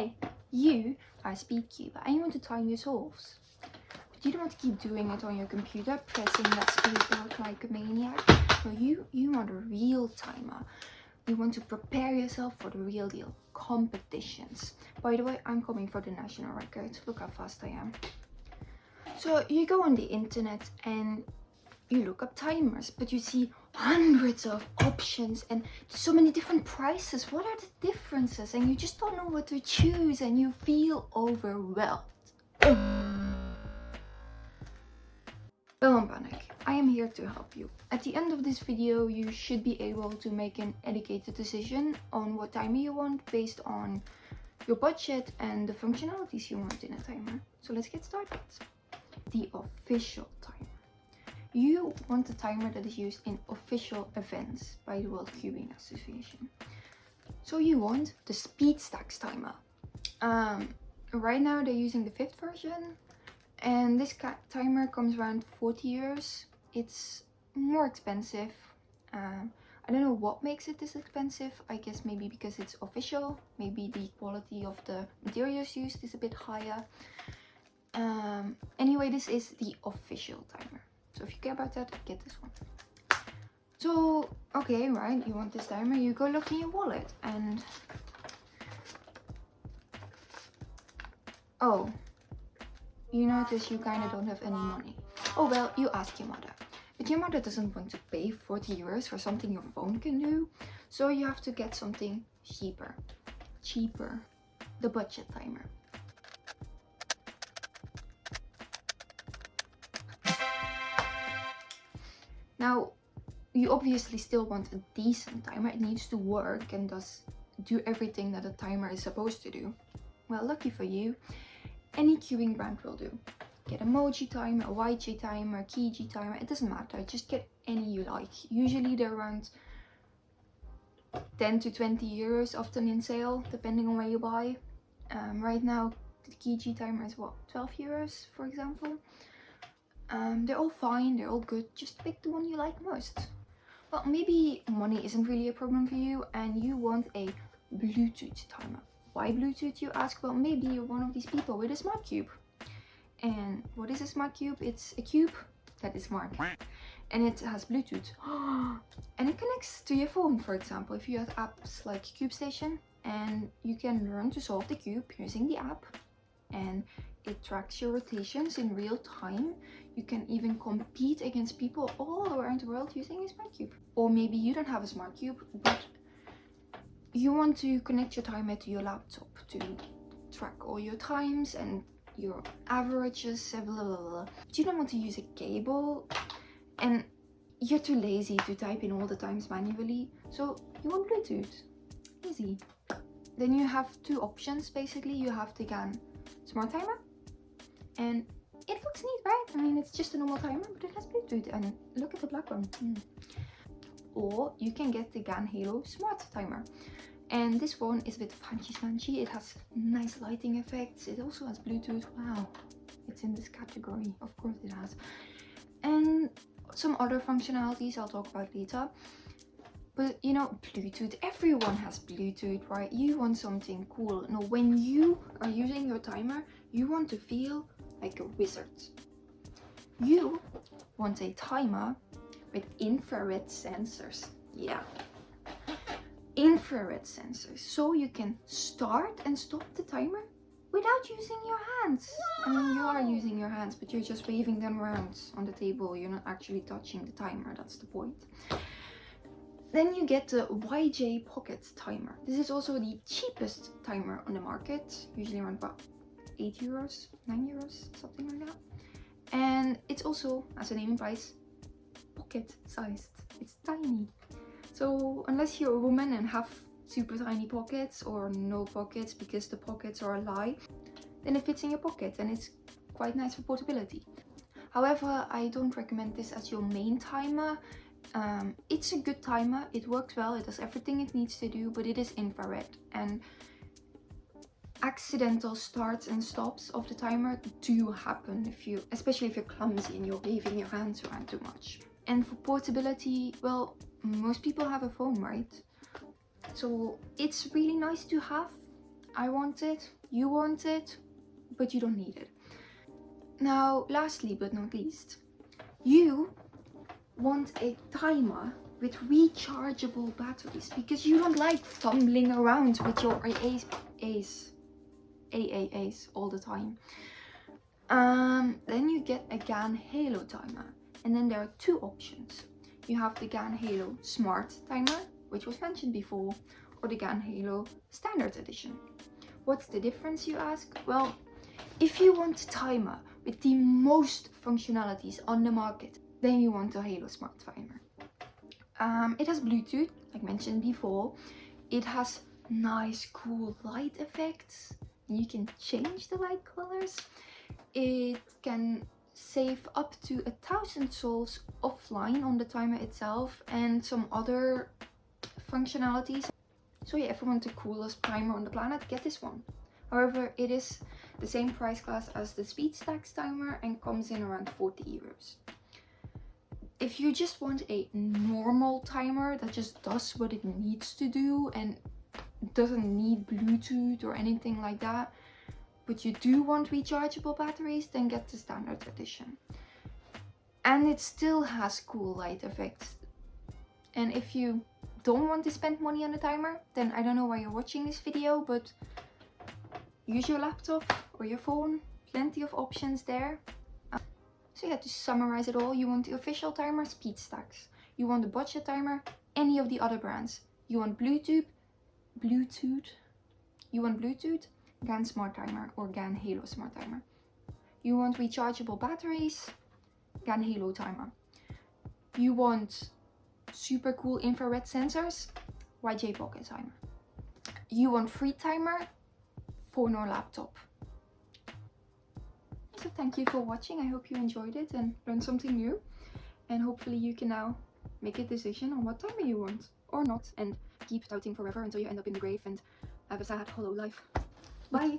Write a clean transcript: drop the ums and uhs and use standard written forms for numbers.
Hi, you are a SpeedCuber and you want to time yourselves. But you don't want to keep doing it on your computer, pressing that speed button like a maniac. No, you want a real timer. You want to prepare yourself for the real deal. Competitions. By the way, I'm coming for the national record. Look how fast I am. So you go on the internet and you look up timers, but you see hundreds of options and so many different prices. What are the differences? And you just don't know what to choose and you feel overwhelmed. Don't panic, I am here to help you. At the end of this video, you should be able to make an educated decision on what timer you want based on your budget and the functionalities you want in a timer. So let's get started. The official timer. You want a timer that is used in official events by the World Cubing Association. So you want the SpeedStacks timer. Right now they're using the 5th version, and this timer comes around 40 euros. It's more expensive. I don't know what makes it this expensive. I guess maybe because it's official, maybe the quality of the materials used is a bit higher. Anyway, this is the official timer. So if you care about that, get this one. So, okay, right, you want this timer, you go look in your wallet and... Oh, you notice you kind of don't have any money. Oh well, you ask your mother. But your mother doesn't want to pay 40 euros for something your phone can do. So you have to get something cheaper. The budget timer. Now, you obviously still want a decent timer. It needs to work and does do everything that a timer is supposed to do. Well, lucky for you, any cubing brand will do. Get a Moji timer, a YG timer, a Kiji timer, it doesn't matter. Just get any you like. Usually they're around 10 to 20 euros, often in sale, depending on where you buy. Right now, the Kiji timer is what, 12 euros, for example. They're all fine, they're all good, just pick the one you like most. Well, maybe money isn't really a problem for you and you want a Bluetooth timer. Why Bluetooth, you ask? Well, maybe you're one of these people with a smart cube. And what is a smart cube? It's a cube that is smart. And it has Bluetooth. And it connects to your phone, for example, if you have apps like CubeStation, and you can learn to solve the cube using the app. And it tracks your rotations in real time. You can even compete against people all around the world using a smart cube. Or maybe you don't have a smart cube, but you want to connect your timer to your laptop to track all your times and your averages, blah, blah, blah. But you don't want to use a cable and you're too lazy to type in all the times manually. So you want Bluetooth. Easy. Then you have two options basically. You have the GAN smart timer, and it looks neat, right? I mean, it's just a normal timer, but it has Bluetooth, and look at the black one. Or you can get the GAN Halo smart timer, and this one is a bit fancy. It has nice lighting effects. It also has Bluetooth. Wow, it's in this category. Of course it has. And some other functionalities I'll talk about later. But you know, Bluetooth, everyone has Bluetooth, right? You want something cool. No, when you are using your timer, you want to feel like a wizard. You want a timer with infrared sensors. Yeah, infrared sensors. So you can start and stop the timer without using your hands. I mean, you are using your hands, but you're just waving them around on the table. You're not actually touching the timer, that's the point. Then you get the YJ Pocket timer. This is also the cheapest timer on the market, usually around about 8 euros, 9 euros, something like that. And it's also, as the name implies, pocket sized. It's tiny. So unless you're a woman and have super tiny pockets or no pockets because the pockets are a lie, then it fits in your pocket and it's quite nice for portability. However, I don't recommend this as your main timer. It's a good timer, it works well, it does everything it needs to do, but it is infrared, and accidental starts and stops of the timer do happen especially if you're clumsy and you're waving your hands around too much. And for portability, well, most people have a phone, right? So it's really nice to have I want it, you want it, but you don't need it. Now, lastly but not least, you want a timer with rechargeable batteries because you don't like fumbling around with your AAAs all the time. Then you get a GAN Halo timer, and then there are two options. You have the GAN Halo Smart Timer, which was mentioned before, or the GAN Halo Standard Edition. What's the difference, you ask? Well, if you want a timer with the most functionalities on the market, then you want a Halo Smart Timer. It has Bluetooth, like mentioned before. It has nice, cool light effects. You can change the light colors. It can save up to 1,000 sols offline on the timer itself and some other functionalities. So yeah, if you want the coolest timer on the planet, get this one. However, it is the same price class as the SpeedStacks timer and comes in around 40 euros. If you just want a normal timer that just does what it needs to do and doesn't need Bluetooth or anything like that, but you do want rechargeable batteries, then get the Standard Edition. And it still has cool light effects. And if you don't want to spend money on a timer, then I don't know why you're watching this video, but use your laptop or your phone. Plenty of options there. So yeah, to summarize it all, you want the official timer, SpeedStacks. You want the budget timer, any of the other brands. You want Bluetooth, GAN Smart Timer or GAN Halo Smart Timer. You want rechargeable batteries, GAN Halo Timer. You want super cool infrared sensors, YJ Pocket Timer. You want free timer, phone or laptop. So thank you for watching. I hope you enjoyed it and learned something new. And hopefully you can now make a decision on what timer you want or not, and keep doubting forever until you end up in the grave and have a sad, hollow life. Bye!